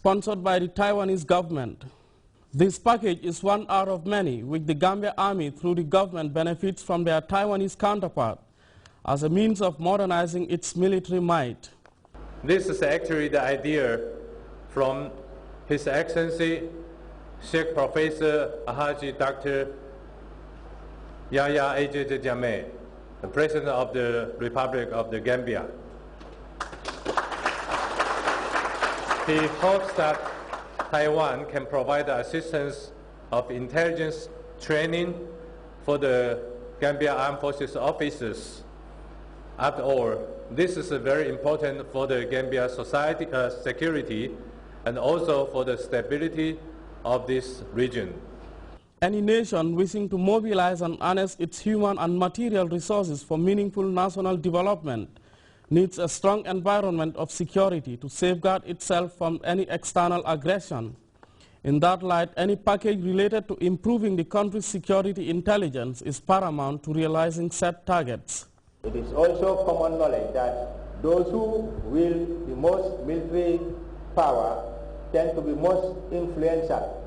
sponsored by the Taiwanese government. This package is one out of many which the Gambia Army through the government benefits from their Taiwanese counterpart as a means of modernizing its military might. This is actually the idea from His Excellency Sheikh Professor Alhaji Dr. Yahya Ejete Jammeh, the President of the Republic of the Gambia. He hopes that Taiwan can provide assistance of intelligence training for the Gambia Armed Forces officers. After all, this is very important for the Gambia society security and also for the stability of this region. Any nation wishing to mobilize and harness its human and material resources for meaningful national development needs a strong environment of security to safeguard itself from any external aggression. In that light, any package related to improving the country's security intelligence is paramount to realizing set targets. It is also common knowledge that those who wield the most military power tend to be most influential.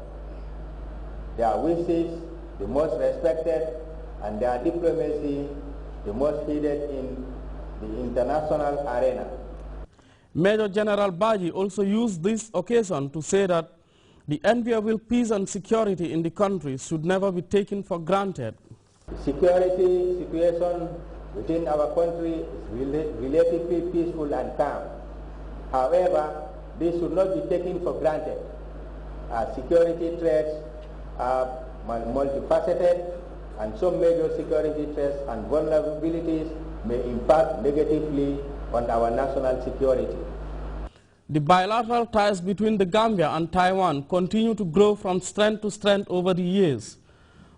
Their wishes the most respected and their diplomacy the most heeded in the international arena. Major General Baji also used this occasion to say that the enviable peace and security in the country should never be taken for granted. The security situation within our country is relatively peaceful and calm. However, this should not be taken for granted, as security threats are multifaceted, and some major security threats and vulnerabilities may impact negatively on our national security. The bilateral ties between the Gambia and Taiwan continue to grow from strength to strength over the years.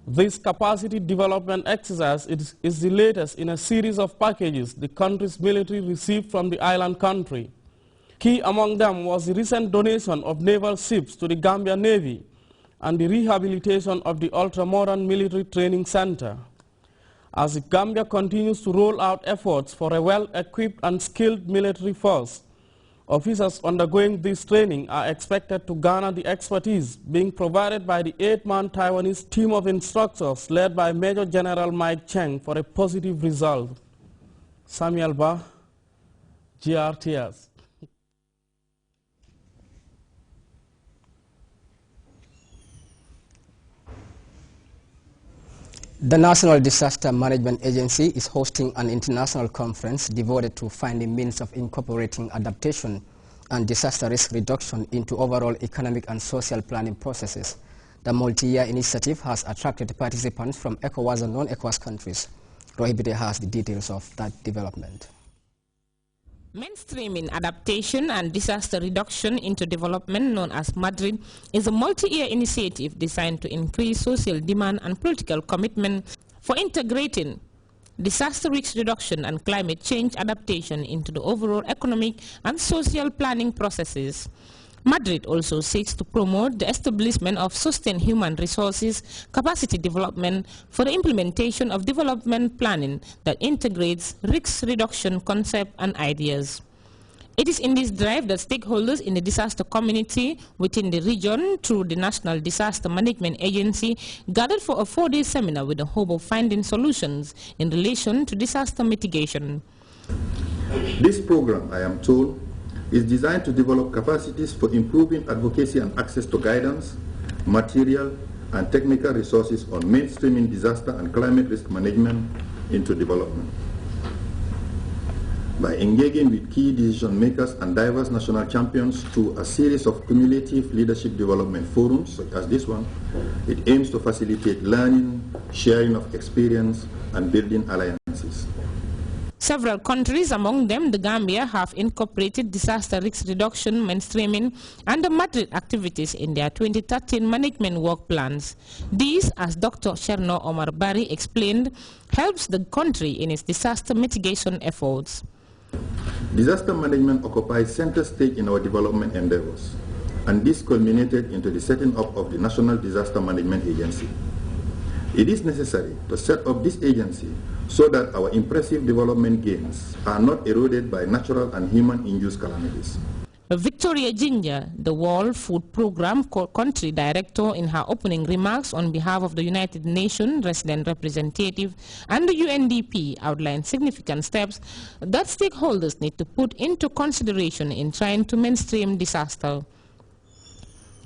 This capacity development exercise is the latest in a series of packages the country's military received from the island country. Key among them was the recent donation of naval ships to the Gambia Navy and the rehabilitation of the ultra-modern military training center. As the Gambia continues to roll out efforts for a well-equipped and skilled military force, officers undergoing this training are expected to garner the expertise being provided by the 8-man Taiwanese team of instructors led by Major General Mike Cheng for a positive result. Samuel Ba, GRTS. The National Disaster Management Agency is hosting an international conference devoted to finding means of incorporating adaptation and disaster risk reduction into overall economic and social planning processes. The multi-year initiative has attracted participants from ECOWAS and non-ECOWAS countries. Rohibide has the details of that development. Mainstreaming adaptation and disaster reduction into development, known as Madrid, is a multi-year initiative designed to increase social demand and political commitment for integrating disaster risk reduction and climate change adaptation into the overall economic and social planning processes. Madrid also seeks to promote the establishment of sustained human resources capacity development for the implementation of development planning that integrates risk reduction concepts and ideas. It is in this drive that stakeholders in the disaster community within the region through the National Disaster Management Agency gathered for a 4-day seminar with the hope of finding solutions in relation to disaster mitigation. This program, I am told, is designed to develop capacities for improving advocacy and access to guidance, material, and technical resources on mainstreaming disaster and climate risk management into development. By engaging with key decision makers and diverse national champions through a series of cumulative leadership development forums such as this one, it aims to facilitate learning, sharing of experience, and building alliances. Several countries, among them the Gambia, have incorporated disaster risk reduction, mainstreaming, and the Madrid activities in their 2013 management work plans. These, as Dr. Cherno Omar Bari explained, helps the country in its disaster mitigation efforts. Disaster management occupies center stage in our development endeavors, and this culminated into the setting up of the National Disaster Management Agency. It is necessary to set up this agency so that our impressive development gains are not eroded by natural and human-induced calamities. Victoria Ginger, the World Food Programme Country Director, in her opening remarks on behalf of the United Nations Resident Representative and the UNDP, outlined significant steps that stakeholders need to put into consideration in trying to mainstream disaster.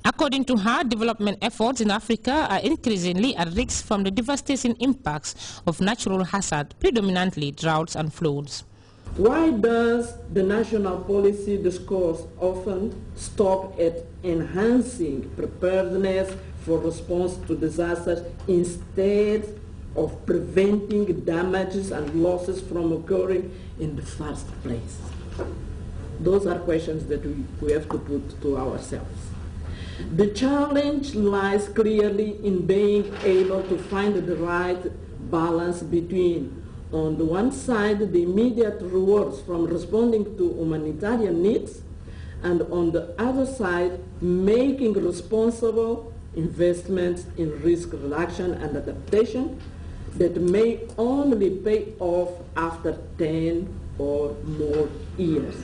According to her, development efforts in Africa are increasingly at risk from the devastating impacts of natural hazard, predominantly droughts and floods. Why does the national policy discourse often stop at enhancing preparedness for response to disasters instead of preventing damages and losses from occurring in the first place? Those are questions that we have to put to ourselves. The challenge lies clearly in being able to find the right balance between, on the one side, the immediate rewards from responding to humanitarian needs, and on the other side, making responsible investments in risk reduction and adaptation that may only pay off after 10 or more years.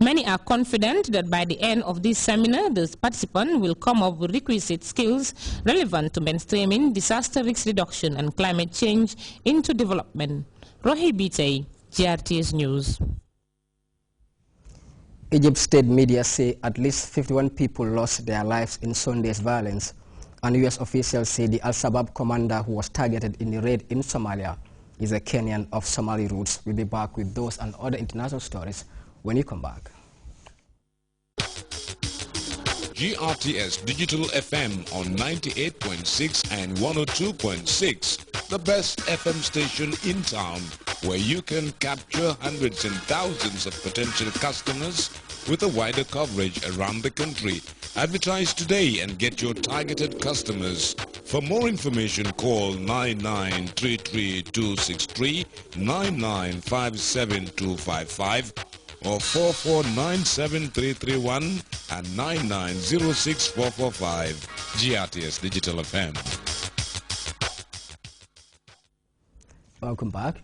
Many are confident that by the end of this seminar, the participants will come up with requisite skills relevant to mainstreaming disaster risk reduction and climate change into development. Rohi Bitey, GRTS News. Egypt state media say at least 51 people lost their lives in Sunday's violence, and U.S. officials say the Al-Shabaab commander who was targeted in the raid in Somalia is a Kenyan of Somali roots. We'll be back with those and other international stories when you come back. GRTS Digital FM on 98.6 and 102.6, the best FM station in town, where you can capture hundreds and thousands of potential customers with a wider coverage around the country. Advertise today and get your targeted customers. For more information, call 9933-263, 9957255, or 4497331 and 9906445. GRTS Digital FM. Welcome back.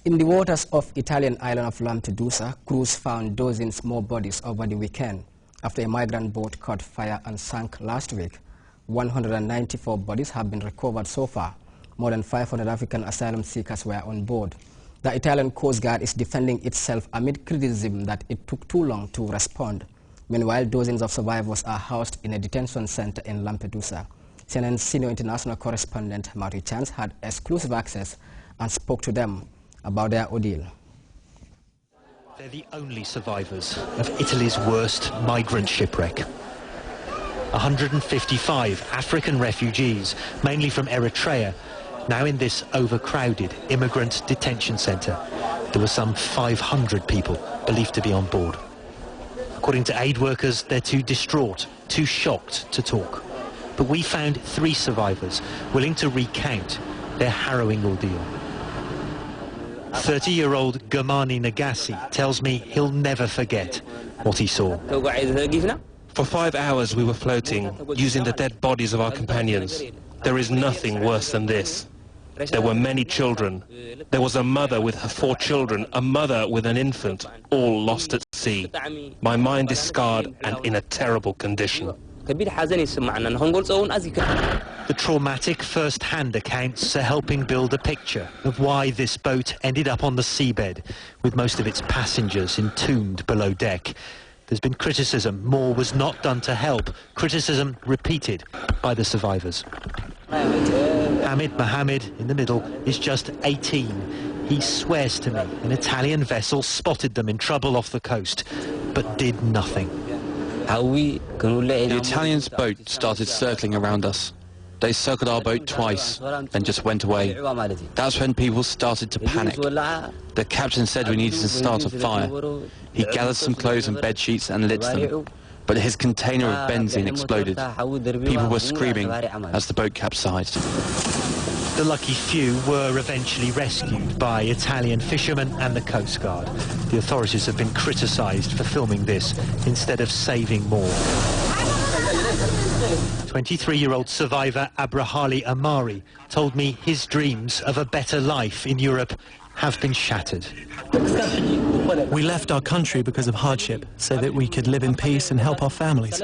In the waters of Italian island of Lampedusa, crews found dozens more bodies over the weekend after a migrant boat caught fire and sank last week. 194 bodies have been recovered so far. More than 500 African asylum seekers were on board. The Italian Coast Guard is defending itself amid criticism that it took too long to respond. Meanwhile, dozens of survivors are housed in a detention center in Lampedusa. CNN's senior international correspondent Matthew Chance had exclusive access and spoke to them about their ordeal. They're the only survivors of Italy's worst migrant shipwreck. 155 African refugees, mainly from Eritrea, now in this overcrowded immigrant detention centre. There were some 500 people believed to be on board. According to aid workers, they're too distraught, too shocked to talk. But we found 3 survivors willing to recount their harrowing ordeal. 30-year-old Gamani Nagasi tells me he'll never forget what he saw. For 5 hours we were floating, using the dead bodies of our companions. There is nothing worse than this. There were many children. There was a mother with her 4 children, a mother with an infant, all lost at sea. My mind is scarred and in a terrible condition. The traumatic first-hand accounts are helping build a picture of why this boat ended up on the seabed, with most of its passengers entombed below deck. There's been criticism more was not done to help, criticism repeated by the survivors. Hamid Mohammed, in the middle, is just 18. He swears to me an Italian vessel spotted them in trouble off the coast, but did nothing. The Italians' boat started circling around us. They circled our boat twice, then just went away. That's when people started to panic. The captain said we needed to start a fire. He gathered some clothes and bed sheets and lit them. But his container of benzene exploded. People were screaming as the boat capsized. The lucky few were eventually rescued by Italian fishermen and the Coast Guard. The authorities have been criticised for filming this instead of saving more. 23-year-old survivor Abrahali Amari told me his dreams of a better life in Europe have been shattered. We left our country because of hardship, so that we could live in peace and help our families.